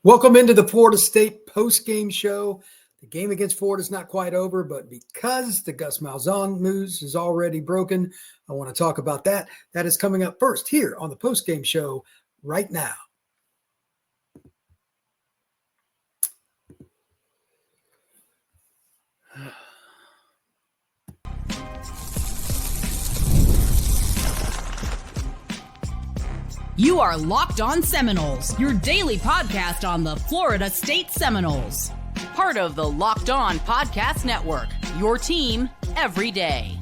Welcome into the Florida State postgame show. The game against Florida is not quite over, but because the Gus Malzahn news is already broken, I want to talk about that. That is coming up first here on the postgame show right now. You are Locked On Seminoles, your daily podcast on the Florida State Seminoles. Part of the Locked On Podcast Network, your team every day.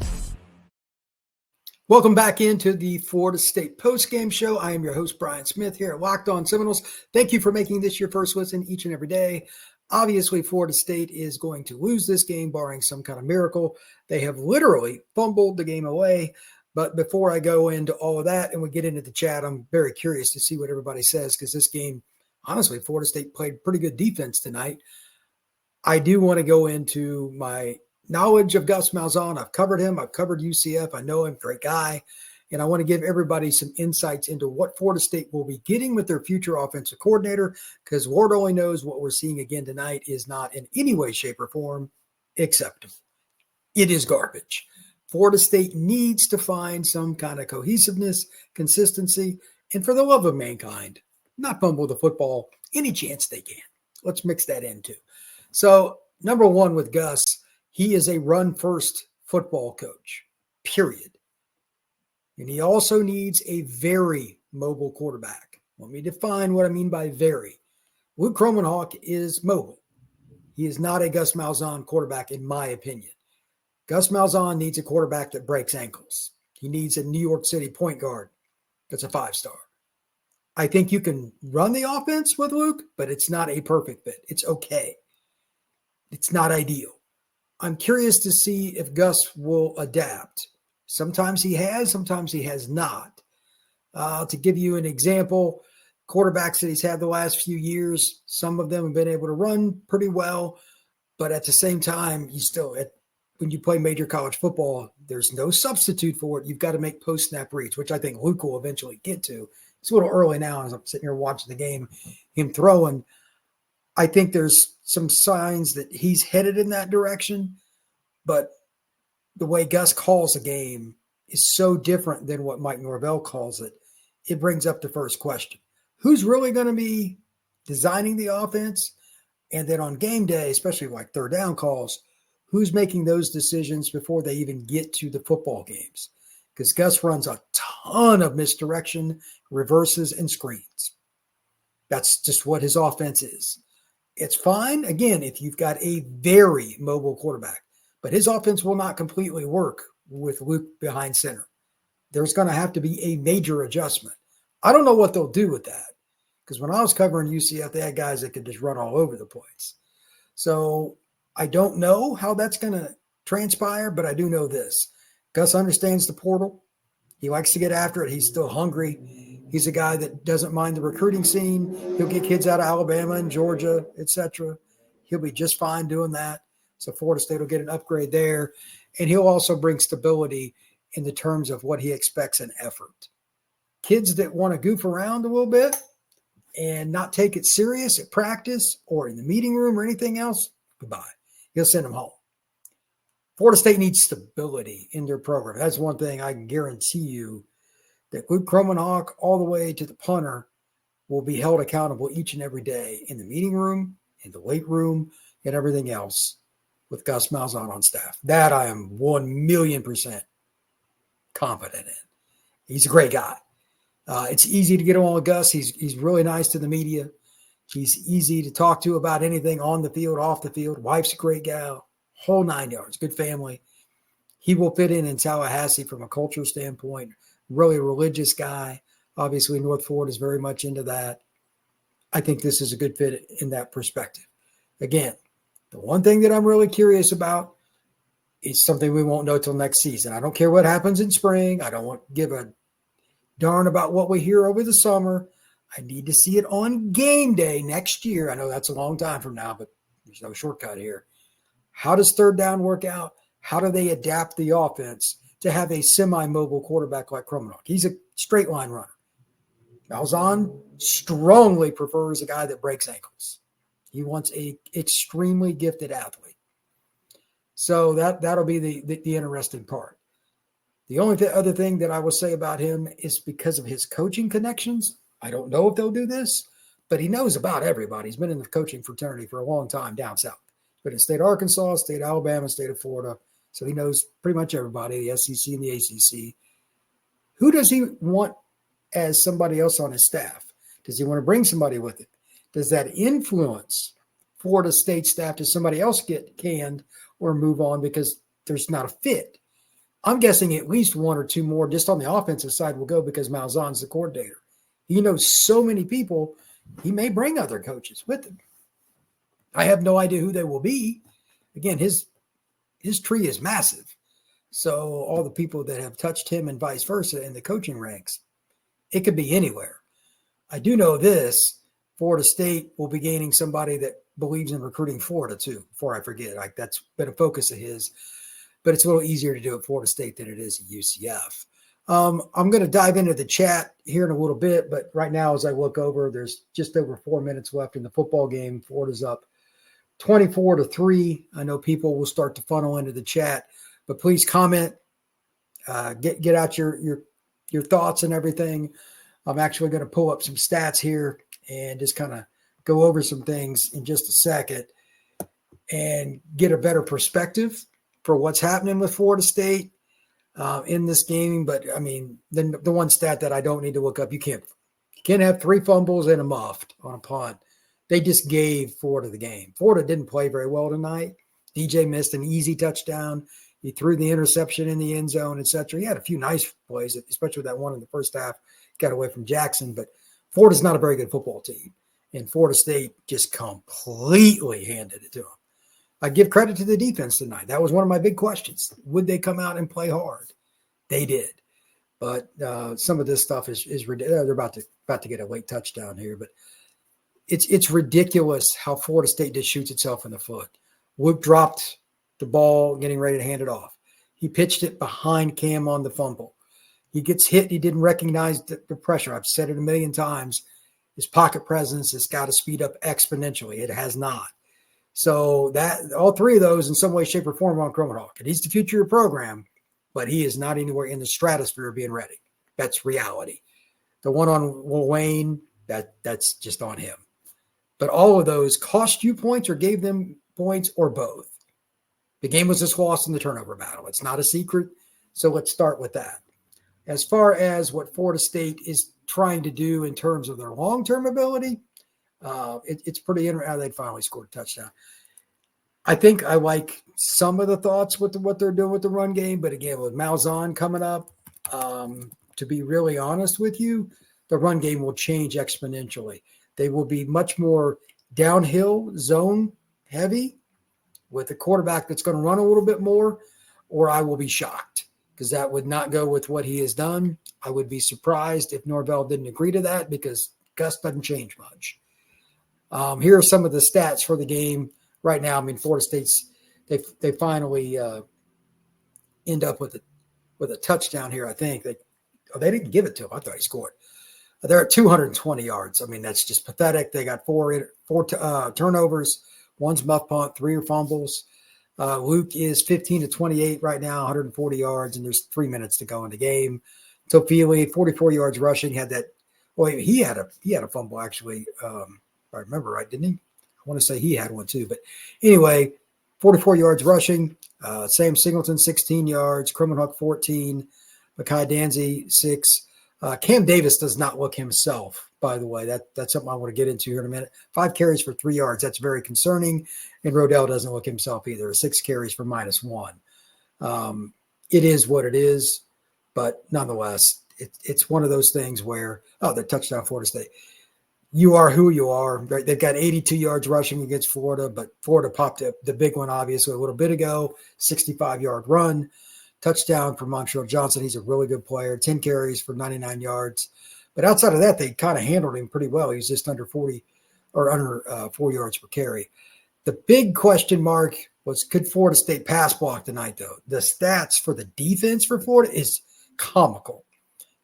Welcome back into the Florida State postgame show. I am your host, Brian Smith, here at Locked On Seminoles. Thank you for making this your first listen each and every day. Obviously, Florida State is going to lose this game, barring some kind of miracle. They have literally fumbled the game away. But before I go into all of that and we get into the chat, I'm very curious to see what everybody says because this game, honestly, Florida State played pretty good defense tonight. I do want to go into my knowledge of Gus Malzahn. I've covered him. I've covered UCF. I know him, great guy. And I want to give everybody some insights into what Florida State will be getting with their future offensive coordinator because Lord only knows what we're seeing again tonight is not in any way, shape, or form acceptable. It is garbage. Florida State needs to find some kind of cohesiveness, consistency, and for the love of mankind, not fumble the football any chance they can. Let's mix that in too. So, number one with Gus, he is a run-first football coach, period. And he also needs a very mobile quarterback. Let me define what I mean by very. Luke Kromenhoek is mobile. He is not a Gus Malzahn quarterback, in my opinion. Gus Malzahn needs a quarterback that breaks ankles. He needs a New York City point guard that's a 5-star. I think you can run the offense with Luke, but it's not a perfect fit. It's okay. It's not ideal. I'm curious to see if Gus will adapt. Sometimes he has, sometimes he has not. To give you an example, quarterbacks that he's had the last few years, some of them have been able to run pretty well, but at the same time, when you play major college football, there's no substitute for it. You've got to make post-snap reads, which I think Luke will eventually get to. It's a little early now as I'm sitting here watching the game, him throwing. I think there's some signs that he's headed in that direction, but the way Gus calls a game is so different than what Mike Norvell calls it. It brings up the first question. Who's really going to be designing the offense? And then on game day, especially like third down calls, who's making those decisions before they even get to the football games? Because Gus runs a ton of misdirection, reverses, and screens. That's just what his offense is. It's fine, again, if you've got a very mobile quarterback. But his offense will not completely work with Luke behind center. There's going to have to be a major adjustment. I don't know what they'll do with that. Because when I was covering UCF, they had guys that could just run all over the place. So I don't know how that's going to transpire, but I do know this. Gus understands the portal. He likes to get after it. He's still hungry. He's a guy that doesn't mind the recruiting scene. He'll get kids out of Alabama and Georgia, etc. He'll be just fine doing that. So Florida State will get an upgrade there. And he'll also bring stability in the terms of what he expects in effort. Kids that want to goof around a little bit and not take it serious at practice or in the meeting room or anything else, goodbye. He'll send them home. Florida State needs stability in their program. That's one thing I can guarantee you, that Luke Kromenhoek all the way to the punter will be held accountable each and every day in the meeting room, in the weight room, and everything else with Gus Malzahn on staff. That I am 1,000,000% confident in. He's a great guy. It's easy to get along with Gus. He's really nice to the media. He's easy to talk to about anything on the field, off the field. Wife's a great gal. Whole 9 yards. Good family. He will fit in Tallahassee from a culture standpoint. Really religious guy. Obviously, North Florida is very much into that. I think this is a good fit in that perspective. Again, the one thing that I'm really curious about is something we won't know till next season. I don't care what happens in spring. I don't want to give a darn about what we hear over the summer. I need to see it on game day next year. I know that's a long time from now, but there's no shortcut here. How does third down work out? How do they adapt the offense to have a semi-mobile quarterback like Kromenhoek? He's a straight line runner. Malzahn strongly prefers a guy that breaks ankles. He wants a extremely gifted athlete. So that'll be the interesting part. The only other thing that I will say about him is because of his coaching connections. I don't know if they'll do this, but he knows about everybody. He's been in the coaching fraternity for a long time down south. But in state of Arkansas, state of Alabama, state of Florida. So he knows pretty much everybody, the SEC and the ACC. Who does he want as somebody else on his staff? Does he want to bring somebody with him? Does that influence Florida State staff? Does somebody else get canned or move on because there's not a fit? I'm guessing at least one or two more just on the offensive side will go because Malzahn's the coordinator. He knows so many people, he may bring other coaches with him. I have no idea who they will be. Again, his tree is massive. So all the people that have touched him and vice versa in the coaching ranks, it could be anywhere. I do know this, Florida State will be gaining somebody that believes in recruiting Florida too, before I forget. That's been a focus of his, but it's a little easier to do at Florida State than it is at UCF. I'm going to dive into the chat here in a little bit, but right now as I look over, there's just over 4 minutes left in the football game. Florida's up 24-3. I know people will start to funnel into the chat, but please comment, get out your thoughts and everything. I'm actually going to pull up some stats here and just kind of go over some things in just a second and get a better perspective for what's happening with Florida State in this game. But I mean, the one stat that I don't need to look up, you can't have 3 fumbles and a muffed on a punt. They just gave Florida the game. Florida didn't play very well tonight. DJ missed an easy touchdown. He threw the interception in the end zone, etc. He had a few nice plays, especially that one in the first half, got away from Jackson. But Florida's not a very good football team. And Florida State just completely handed it to them. I give credit to the defense tonight. That was one of my big questions. Would they come out and play hard? They did. But some of this stuff is ridiculous. They're about to get a late touchdown here. But it's ridiculous how Florida State just shoots itself in the foot. Wood dropped the ball, getting ready to hand it off. He pitched it behind Cam on the fumble. He gets hit. He didn't recognize the pressure. I've said it a million times. His pocket presence has got to speed up exponentially. It has not. So that all 3 of those in some way, shape, or form on Cromanhawk. And he's the future of your program, but he is not anywhere in the stratosphere of being ready. That's reality. The one on Wayne, that's just on him. But all of those cost you points or gave them points or both. The game was just lost in the turnover battle. It's not a secret. So let's start with that. As far as what Florida State is trying to do in terms of their long-term ability, it's pretty interesting. They finally scored a touchdown. I think I like some of the thoughts with what they're doing with the run game, but again, with Malzahn coming up, to be really honest with you, the run game will change exponentially. They will be much more downhill, zone heavy with a quarterback that's going to run a little bit more, or I will be shocked because that would not go with what he has done. I would be surprised if Norvell didn't agree to that because Gus doesn't change much. Here are some of the stats for the game right now. I mean, Florida State's they finally end up with a touchdown here. I think they didn't give it to him. I thought he scored. They're at 220 yards. I mean, that's just pathetic. They got four turnovers, 1's muff punt, 3 are fumbles. Luke is 15-28 right now, 140 yards, and there's 3 minutes to go in the game. Tofili, 44 yards rushing, had that. Well, he had a fumble actually. If I remember right, didn't he? I want to say he had one too. But anyway, 44 yards rushing. Sam Singleton, 16 yards. Cromanhawk, 14. Makai Danzy, 6. Cam Davis does not look himself, by the way. That's something I want to get into here in a minute. 5 carries for 3 yards. That's very concerning. And Rodell doesn't look himself either. 6 carries for -1. It is what it is. But nonetheless, it's one of those things where, the touchdown Florida State. You are who you are. Right? They've got 82 yards rushing against Florida, but Florida popped up the big one, obviously, a little bit ago, 65-yard run. Touchdown for Montreal Johnson. He's a really good player. 10 carries for 99 yards. But outside of that, they kind of handled him pretty well. He's just under 4 yards per carry. The big question mark was, could Florida State pass block tonight, though? The stats for the defense for Florida is comical.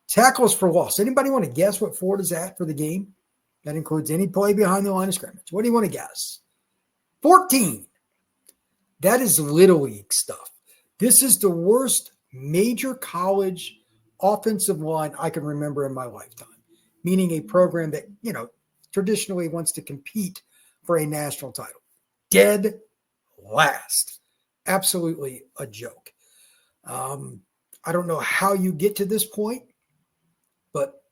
Tackles for loss. Anybody want to guess what Florida's at for the game? That includes any play behind the line of scrimmage. What do you want to guess? 14. That is Little League stuff. This is the worst major college offensive line I can remember in my lifetime, meaning a program that, traditionally wants to compete for a national title. Dead last. Absolutely a joke. I don't know how you get to this point, but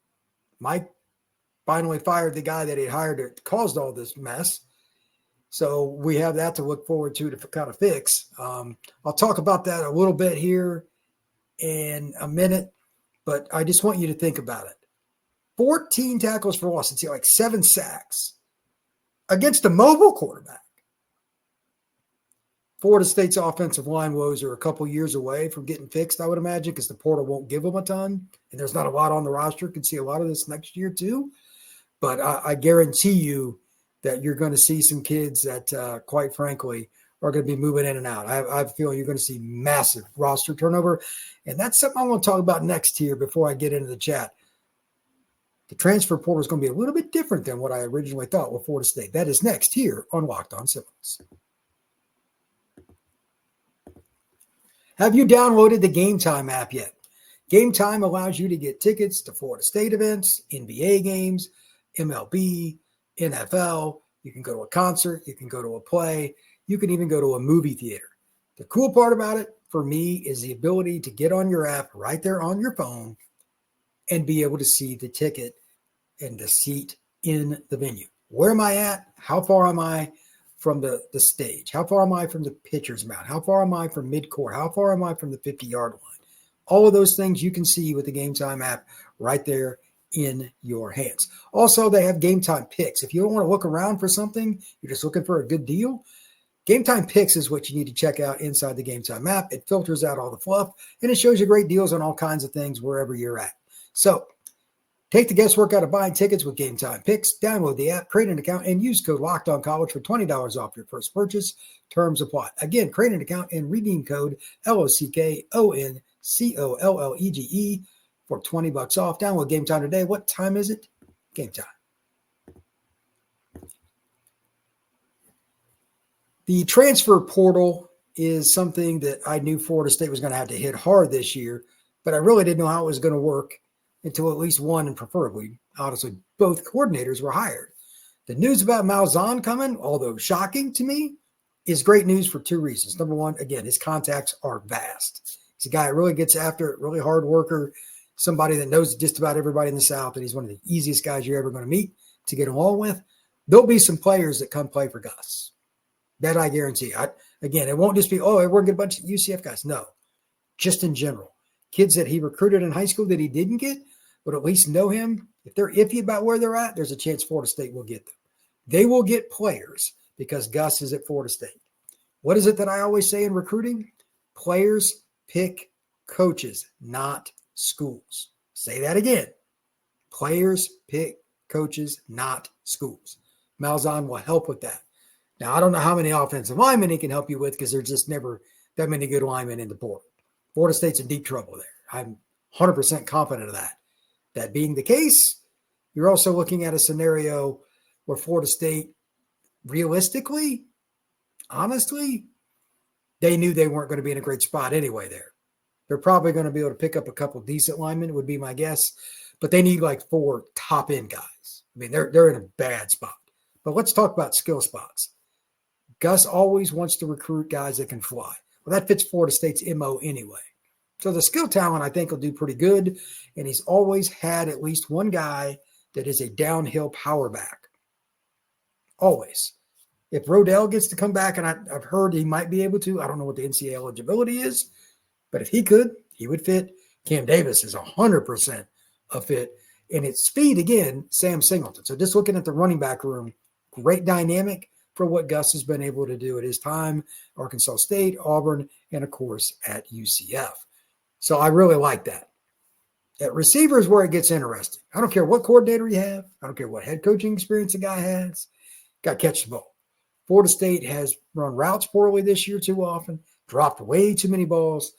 Mike finally fired the guy that he hired that caused all this mess. So we have that to look forward to kind of fix. I'll talk about that a little bit here in a minute, but I just want you to think about it. 14 tackles for loss. It's like 7 sacks against a mobile quarterback. Florida State's offensive line woes are a couple years away from getting fixed, I would imagine, because the portal won't give them a ton. And there's not a lot on the roster. Could see a lot of this next year too. But I guarantee you that you're going to see some kids that, quite frankly, are going to be moving in and out. I have a feeling you're going to see massive roster turnover. And that's something I want to talk about next here before I get into the chat. The transfer portal is going to be a little bit different than what I originally thought with Florida State. That is next here on Locked On Seminoles. Have you downloaded the Gametime app yet? Gametime allows you to get tickets to Florida State events, NBA games, MLB, NFL. You can go to a concert. You can go to a play. You can even go to a movie theater. The cool part about it for me is the ability to get on your app right there on your phone and be able to see the ticket and the seat in the venue. Where am I at? How far am I from the stage? How far am I from the pitcher's mound? How far am I from midcourt? How far am I from the 50-yard line? All of those things you can see with the Gametime app right there in your hands. Also, they have Gametime picks. If you don't want to look around for something, you're just looking for a good deal, Gametime picks is what you need to check out inside the Gametime app. It filters out all the fluff, and it shows you great deals on all kinds of things wherever you're at. So take the guesswork out of buying tickets with Gametime picks. Download the app, create an account, and use code LOCKEDONCollege for $20 off your first purchase. Terms apply. Again, create an account and redeem code LOCKONCOLLEGE for $20 off. Download Gametime today. What time is it? Gametime. The transfer portal is something that I knew Florida State was going to have to hit hard this year, but I really didn't know how it was going to work until at least one, and preferably, honestly, both coordinators were hired. The news about Malzahn coming, although shocking to me, is great news for 2 reasons. Number one, again, his contacts are vast. He's a guy that really gets after it, really hard worker, somebody that knows just about everybody in the South, and he's one of the easiest guys you're ever going to meet to get along with. There'll be some players that come play for Gus. That I guarantee. Again, it won't just be, we're going to get a bunch of UCF guys. No, just in general. Kids that he recruited in high school that he didn't get, but at least know him. If they're iffy about where they're at, there's a chance Florida State will get them. They will get players because Gus is at Florida State. What is it that I always say in recruiting? Players pick coaches, not schools. Say that again. Players pick coaches, not schools. Malzahn will help with that. Now, I don't know how many offensive linemen he can help you with because there's just never that many good linemen in the portal. Florida State's in deep trouble there. I'm 100% confident of that. That being the case, you're also looking at a scenario where Florida State, realistically, honestly, they knew they weren't going to be in a great spot anyway there. They're probably going to be able to pick up a couple decent linemen, would be my guess, but they need like 4 top-end guys. I mean, they're in a bad spot. But let's talk about skill spots. Gus always wants to recruit guys that can fly. Well, that fits Florida State's MO anyway. So the skill talent, I think, will do pretty good. And he's always had at least one guy that is a downhill power back. Always. If Rodell gets to come back, and I've heard he might be able to, I don't know what the NCAA eligibility is, but if he could, he would fit. Cam Davis is 100% a fit. And it's speed, again, Sam Singleton. So just looking at the running back room, great dynamic for what Gus has been able to do at his time, Arkansas State, Auburn, and, of course, at UCF. So I really like that. At receiver is where it gets interesting. I don't care what coordinator you have. I don't care what head coaching experience a guy has. Got to catch the ball. Florida State has run routes poorly this year too often, dropped way too many balls.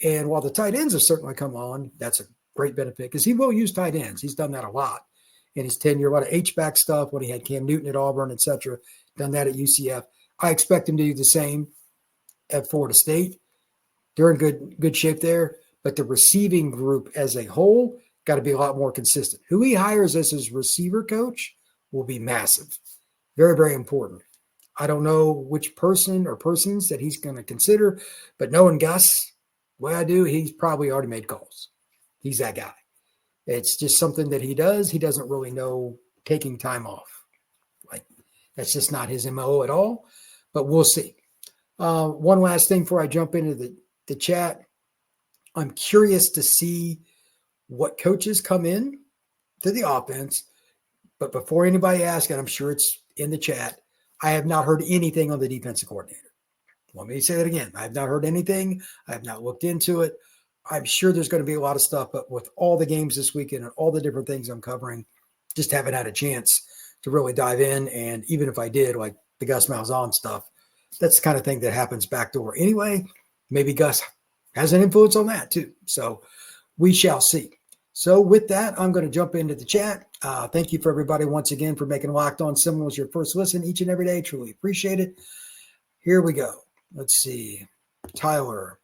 And while the tight ends have certainly come on, that's a great benefit because he will use tight ends. He's done that a lot in his tenure, a lot of H-back stuff when he had Cam Newton at Auburn, etc. Done that at UCF. I expect him to do the same at Florida State. They're in good shape there, but the receiving group as a whole got to be a lot more consistent. Who he hires as his receiver coach will be massive. Very, very important. I don't know which person or persons that he's going to consider, but knowing Gus, the way I do, he's probably already made calls. He's that guy. It's just something that he does. He doesn't really know taking time off. Like, that's just not his MO at all, but we'll see. One last thing before I jump into the chat. I'm curious to see what coaches come in to the offense. But before anybody asks, and I'm sure it's in the chat, I have not heard anything on the defensive coordinator. Let me say that again. I have not heard anything. I have not looked into it. I'm sure there's going to be a lot of stuff, but with all the games this weekend and all the different things I'm covering, just haven't had a chance to really dive in. And even if I did, like the Gus Malzahn stuff, that's the kind of thing that happens backdoor anyway. Maybe Gus has an influence on that too. So we shall see. So with that, I'm going to jump into the chat. Thank you for everybody once again for making Locked On Seminoles your first listen each and every day. Truly appreciate it. Here we go. Let's see. Tyler.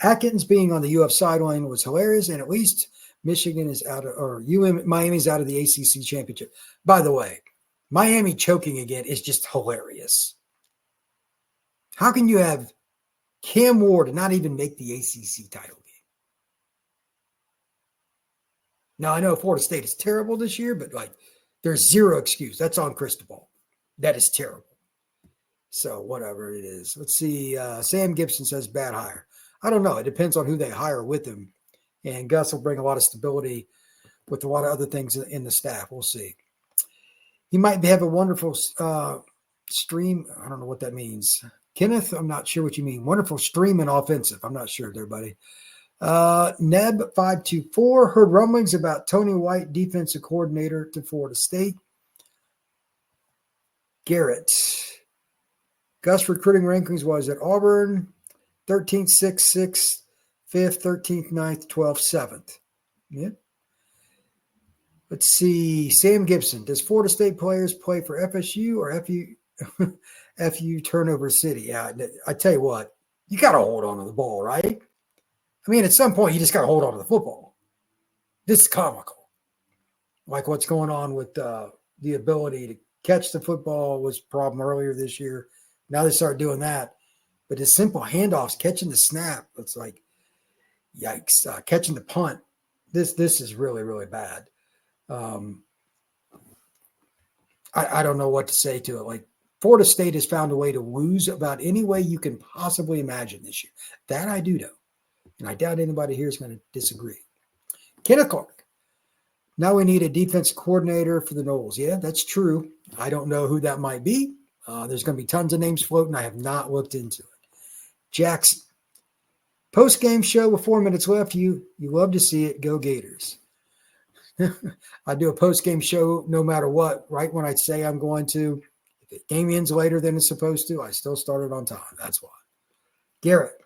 Atkins being on the UF sideline was hilarious, and at least Michigan is out of, or Miami's out of the ACC championship. By the way, Miami choking again is just hilarious. How can you have Cam Ward not even make the ACC title game? Now, I know Florida State is terrible this year, but like there's zero excuse. That's on Cristobal. That is terrible. So whatever it is. Let's see. Sam Gibson says bad hire. I don't know. It depends on who they hire with him. And Gus will bring a lot of stability with a lot of other things in the staff. We'll see. He might have a wonderful stream. I don't know what that means. Kenneth, I'm not sure what you mean. Wonderful stream and offensive. I'm not sure, everybody. Neb524 heard rumblings about Tony White, defensive coordinator to Florida State. Garrett. Gus recruiting rankings was at Auburn. 13th, 6th, 6th, 5th, 13th, 9th, 12th, 7th. Yeah. Let's see. Sam Gibson. Does Florida State players play for FSU or FU turnover city? Yeah, I tell you what, you got to hold on to the ball, right? I mean, at some point, you just got to hold on to the football. This is comical. Like what's going on with the ability to catch the football was a problem earlier this year. Now they start doing that. But the simple handoffs, catching the snap, it's like, yikes. Catching the punt, this is really, really bad. I don't know what to say to it. Like, Florida State has found a way to lose about any way you can possibly imagine this year. That I do know. And I doubt anybody here is going to disagree. Kenneth Clark. Now we need a defensive coordinator for the Noles. Yeah, that's true. I don't know who that might be. There's going to be tons of names floating. I have not looked into it. Jackson. Post-game show with 4 minutes left. You love to see it. Go Gators. I do a post-game show no matter what, right when I say I'm going to. If the game ends later than it's supposed to, I still started on time. That's why. Garrett.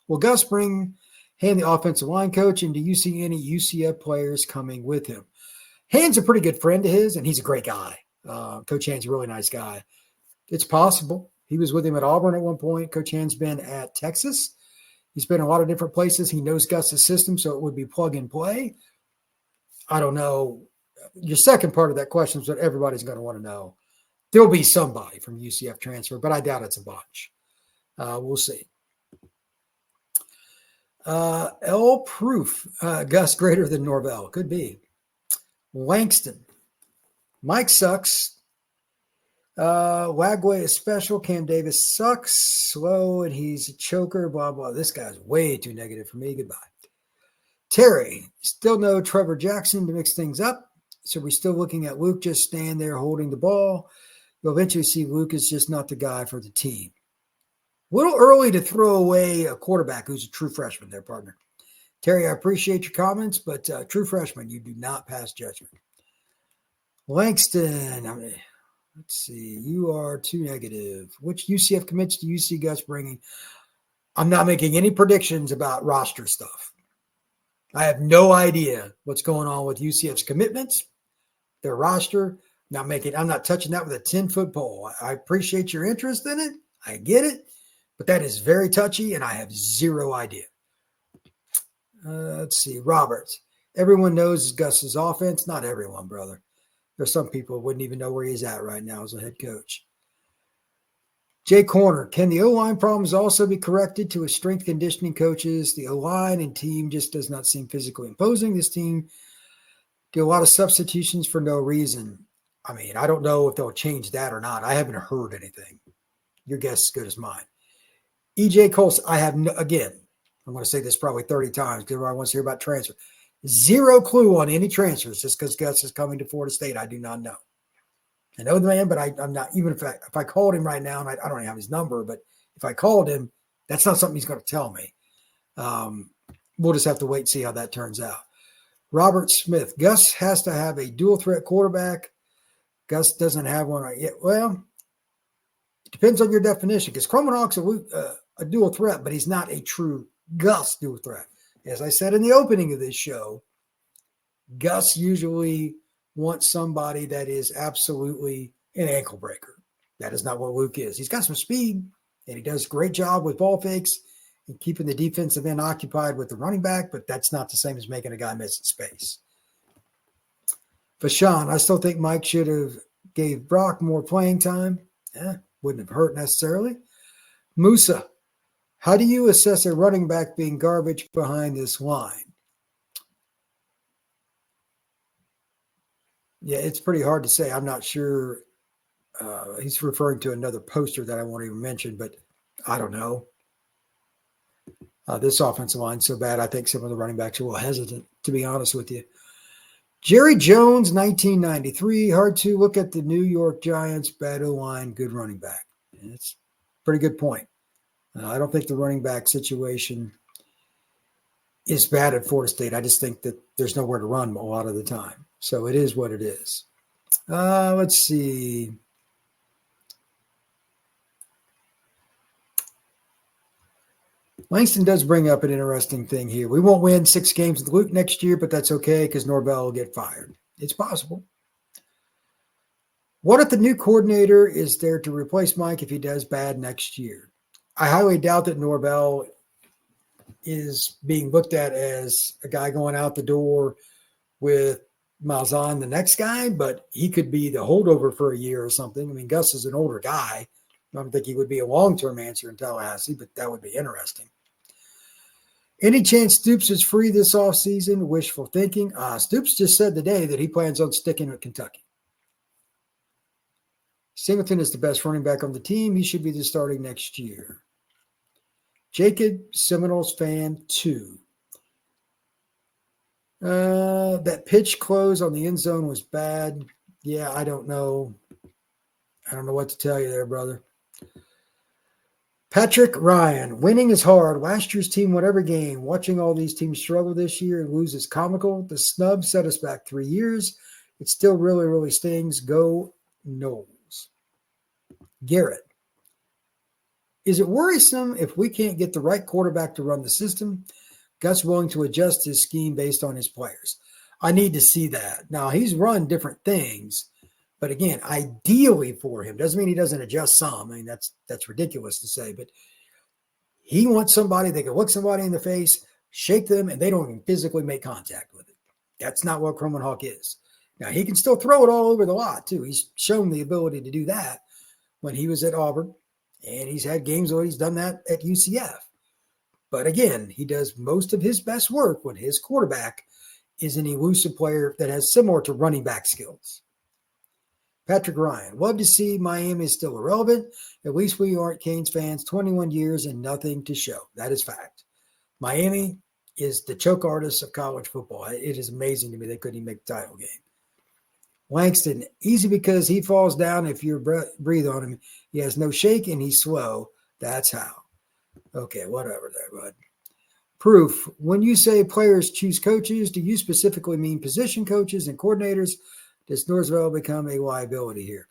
Will Gus bring Hand the offensive line coach, and do you see any UCF players coming with him? Hand's a pretty good friend of his, and he's a great guy. Coach Hand's a really nice guy. It's possible. He was with him at Auburn at one point. Coach Hand's been at Texas. He's been in a lot of different places. He knows Gus's system, so it would be plug and play. I don't know. Your second part of that question is what everybody's going to want to know. There'll be somebody from UCF transfer, but I doubt it's a bunch. We'll see. L Proof. Gus greater than Norvell. Could be. Langston. Mike sucks. Lagway is special. Cam Davis sucks. Slow, and he's a choker. Blah, blah. This guy's way too negative for me. Goodbye. Terry. Still no Trevor Jackson to mix things up. So we're still looking at Luke just stand there holding the ball. You'll eventually see Luke is just not the guy for the team. A little early to throw away a quarterback who's a true freshman there, partner. Terry, I appreciate your comments, but true freshman, you do not pass judgment. Langston. Let's see. You are too negative. Which UCF commits do you see Gus bringing? I'm not making any predictions about roster stuff. I have no idea what's going on with UCF's commitments, their roster. I'm not touching that with a 10-foot pole. I appreciate your interest in it. I get it, but that is very touchy, and I have zero idea. Let's see. Roberts. Everyone knows Gus's offense. Not everyone, brother. There's some people who wouldn't even know where he's at right now as a head coach. Jay Corner. Can the O-line problems also be corrected to his strength conditioning coaches? The O-line and team just does not seem physically imposing. This team do a lot of substitutions for no reason. I mean, I don't know if they'll change that or not. I haven't heard anything. Your guess is as good as mine. EJ Colson, I have again, I'm going to say this probably 30 times because everyone wants to hear about transfer. Zero clue on any transfers just because Gus is coming to Florida State. I do not know. I know the man, but I'm not, even if I called him right now, and I don't have his number, but if I called him, that's not something he's going to tell me. We'll just have to wait and see how that turns out. Robert Smith, Gus has to have a dual threat quarterback. Gus doesn't have one right yet. Well, it depends on your definition because Kromenhoek's a dual threat, but he's not a true Gus dual threat. As I said in the opening of this show, Gus usually wants somebody that is absolutely an ankle breaker. That is not what Luke is. He's got some speed, and he does a great job with ball fakes and keeping the defensive end occupied with the running back, but that's not the same as making a guy miss in space. Fashawn, I still think Mike should have gave Brock more playing time. Wouldn't have hurt necessarily. Musa, how do you assess a running back being garbage behind this line? Yeah, it's pretty hard to say. I'm not sure. He's referring to another poster that I won't even mention, but I don't know. This offensive line's so bad, I think some of the running backs are a little hesitant, to be honest with you. Jerry Jones, 1993. Hard to look at the New York Giants. Bad O-line, good running back. It's a pretty good point. I don't think the running back situation is bad at Florida State. I just think that there's nowhere to run a lot of the time. So it is what it is. Let's see. Langston does bring up an interesting thing here. We won't win 6 games with Luke next year, but that's okay because Norvell will get fired. It's possible. What if the new coordinator is there to replace Mike if he does bad next year? I highly doubt that Norvell is being looked at as a guy going out the door with Malzahn, the next guy, but he could be the holdover for a year or something. I mean, Gus is an older guy. I don't think he would be a long-term answer in Tallahassee, but that would be interesting. Any chance Stoops is free this offseason? Wishful thinking. Stoops just said today that he plans on sticking with Kentucky. Singleton is the best running back on the team. He should be the starting next year. Jacob, Seminoles fan 2. That pitch close on the end zone was bad. Yeah, I don't know. I don't know what to tell you there, brother. Patrick Ryan, winning is hard. Last year's team won every game. Watching all these teams struggle this year and lose is comical. The snub set us back 3 years. It still really, really stings. Go Noles. Garrett, is it worrisome if we can't get the right quarterback to run the system? Gus willing to adjust his scheme based on his players. I need to see that. Now, he's run different things, but again, ideally for him, doesn't mean he doesn't adjust some. I mean, that's ridiculous to say, but he wants somebody that can look somebody in the face, shake them, and they don't even physically make contact with it. That's not what Kromenhoek is. Now, he can still throw it all over the lot, too. He's shown the ability to do that when he was at Auburn, and he's had games where he's done that at UCF. But again, he does most of his best work when his quarterback is an elusive player that has similar to running back skills. Patrick Ryan, love to see Miami is still irrelevant. At least we aren't Canes fans, 21 years and nothing to show. That is fact. Miami is the choke artist of college football. It is amazing to me they couldn't even make the title game. Langston, easy because he falls down if you breathe on him. He has no shake and he's slow. That's how. Okay, whatever there, bud. Proof. When you say players choose coaches, do you specifically mean position coaches and coordinators? Does Norvell become a liability here?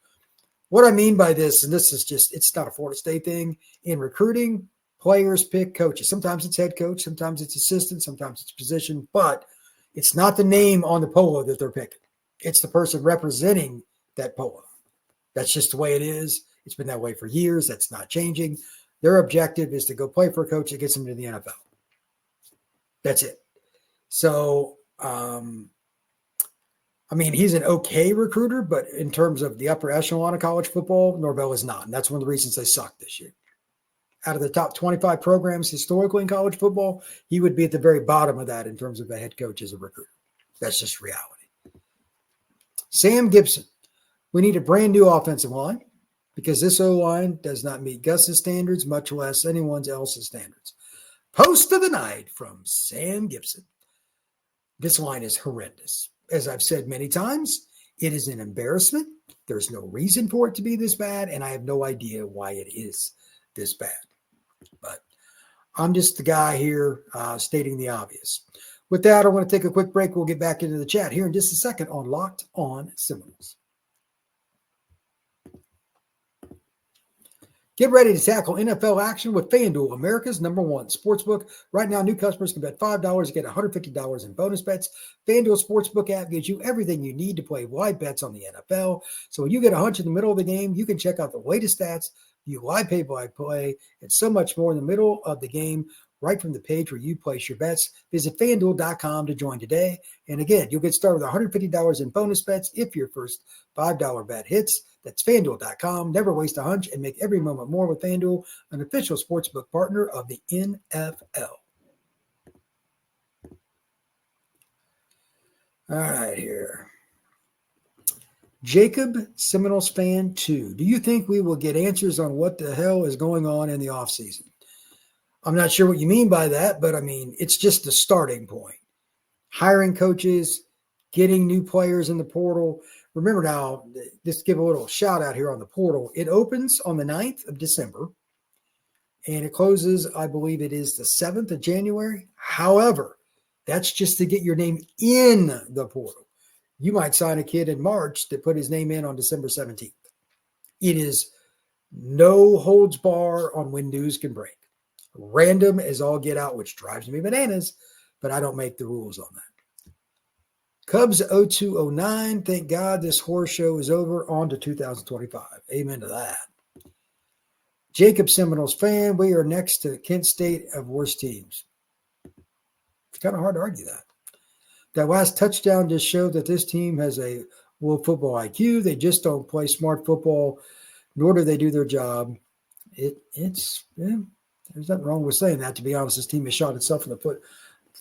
What I mean by this, and this is just, it's not a Florida State thing, in recruiting, Players pick coaches. Sometimes it's head coach, sometimes it's assistant, sometimes it's position, but it's not the name on the polo that they're picking. It's the person representing that polo. That's just the way it is. It's been that way for years. That's not changing. Their objective is to go play for a coach that gets them to the NFL. That's it. So, he's an okay recruiter, but in terms of the upper echelon of college football, Norvell is not. And that's one of the reasons they suck this year. Out of the top 25 programs historically in college football, he would be at the very bottom of that in terms of a head coach as a recruiter. That's just reality. Sam Gibson. We need a brand new offensive line because this O-line does not meet Gus's standards, much less anyone else's standards. Post of the night from Sam Gibson. This line is horrendous. As I've said many times, it is an embarrassment. There's no reason for it to be this bad, and I have no idea why it is this bad. But I'm just the guy here stating the obvious. With that, I want to take a quick break. We'll get back into the chat here in just a second on Locked On Seminoles. Get ready to tackle NFL action with FanDuel, America's #1 sportsbook. Right now, new customers can bet $5 to get $150 in bonus bets. FanDuel Sportsbook app gives you everything you need to play live bets on the NFL. So when you get a hunch in the middle of the game, you can check out the latest stats, view live play, and so much more in the middle of the game, right from the page where you place your bets. Visit FanDuel.com to join today. And again, you'll get started with $150 in bonus bets if your first $5 bet hits. That's FanDuel.com. Never waste a hunch and make every moment more with FanDuel, an official sportsbook partner of the NFL. All right, here. Jacob, Seminoles fan 2. Do you think we will get answers on what the hell is going on in the offseason? I'm not sure what you mean by that, but it's just the starting point. Hiring coaches, getting new players in the portal. Remember now, just give a little shout out here on the portal. It opens on the 9th of December, and it closes, I believe it is the 7th of January. However, that's just to get your name in the portal. You might sign a kid in March to put his name in on December 17th. It is no holds bar on when news can break. Random as all get out, which drives me bananas, but I don't make the rules on that. Cubs 0209, thank God this horse show is over. On to 2025. Amen to that. Jacob, Seminoles fan, we are next to Kent State of worst teams. It's kind of hard to argue that. That last touchdown just showed that this team has a low football IQ. They just don't play smart football, nor do they do their job. There's nothing wrong with saying that, to be honest. This team has shot itself in the foot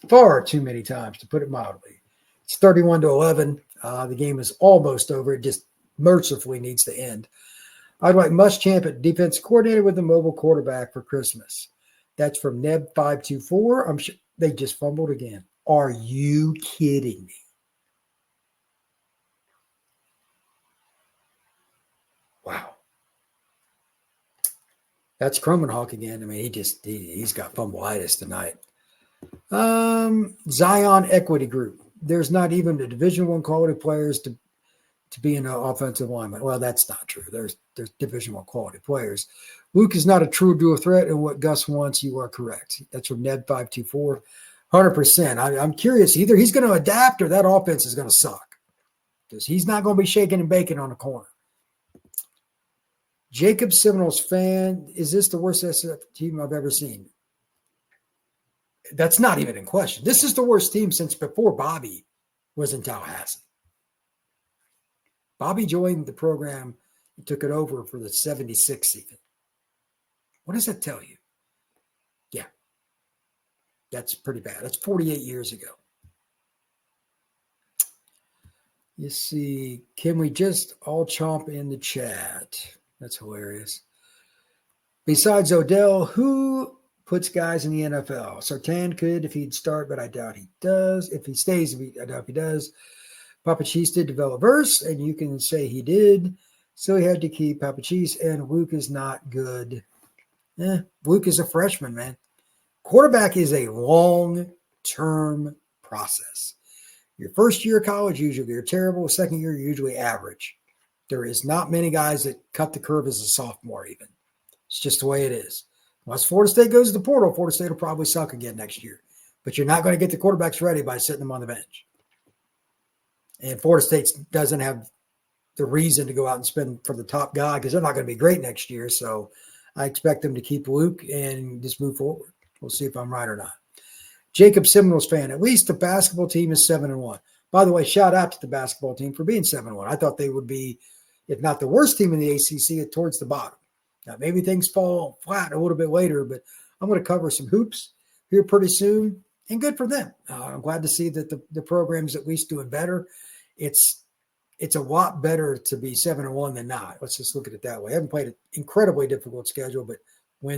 far too many times, to put it mildly. It's 31-11. The game is almost over. It just mercifully needs to end. I'd like Muschamp at defense coordinator with a mobile quarterback for Christmas. That's from Neb524. I'm sure they just fumbled again. Are you kidding me? Wow. That's Cromenhawk again. He's got fumbleitis tonight. Zion Equity Group. There's not even a Division I quality players to be in an offensive lineman. Well, that's not true. There's Division I quality players. Luke is not a true dual threat, and what Gus wants, you are correct. That's from Ned524. 100%. I'm curious. Either he's going to adapt or that offense is going to suck, because he's not going to be shaking and baking on the corner. Jacob, Seminoles fan, is this the worst SF team I've ever seen? That's not even in question. This is the worst team since before Bobby was in Tallahassee. Bobby joined the program and took it over for the 76 season. What does that tell you? Yeah, that's pretty bad. That's 48 years ago. You see, can we just all chomp in the chat? That's hilarious. Besides Odell, who puts guys in the NFL? Sartan could if he'd start, but I doubt he does. If he stays, I doubt he does. Papa Cheese did develop verse, and you can say he did. So he had to keep Papa Cheese, and Luke is not good. Luke is a freshman, man. Quarterback is a long-term process. Your first year of college, usually you're terrible. Second year, you're usually average. There is not many guys that cut the curve as a sophomore even. It's just the way it is. Once Florida State goes to the portal, Florida State will probably suck again next year. But you're not going to get the quarterbacks ready by sitting them on the bench. And Florida State doesn't have the reason to go out and spend for the top guy because they're not going to be great next year. So I expect them to keep Luke and just move forward. We'll see if I'm right or not. Jacob Seminoles fan, at least the basketball team is 7-1. By the way, shout out to the basketball team for being 7-1. I thought they would be, if not the worst team in the ACC, towards the bottom. Now, maybe things fall flat a little bit later, but I'm going to cover some hoops here pretty soon, and good for them. I'm glad to see that the program's at least doing better. It's a lot better to be 7-1 than not. Let's just look at it that way. I haven't played an incredibly difficult schedule, but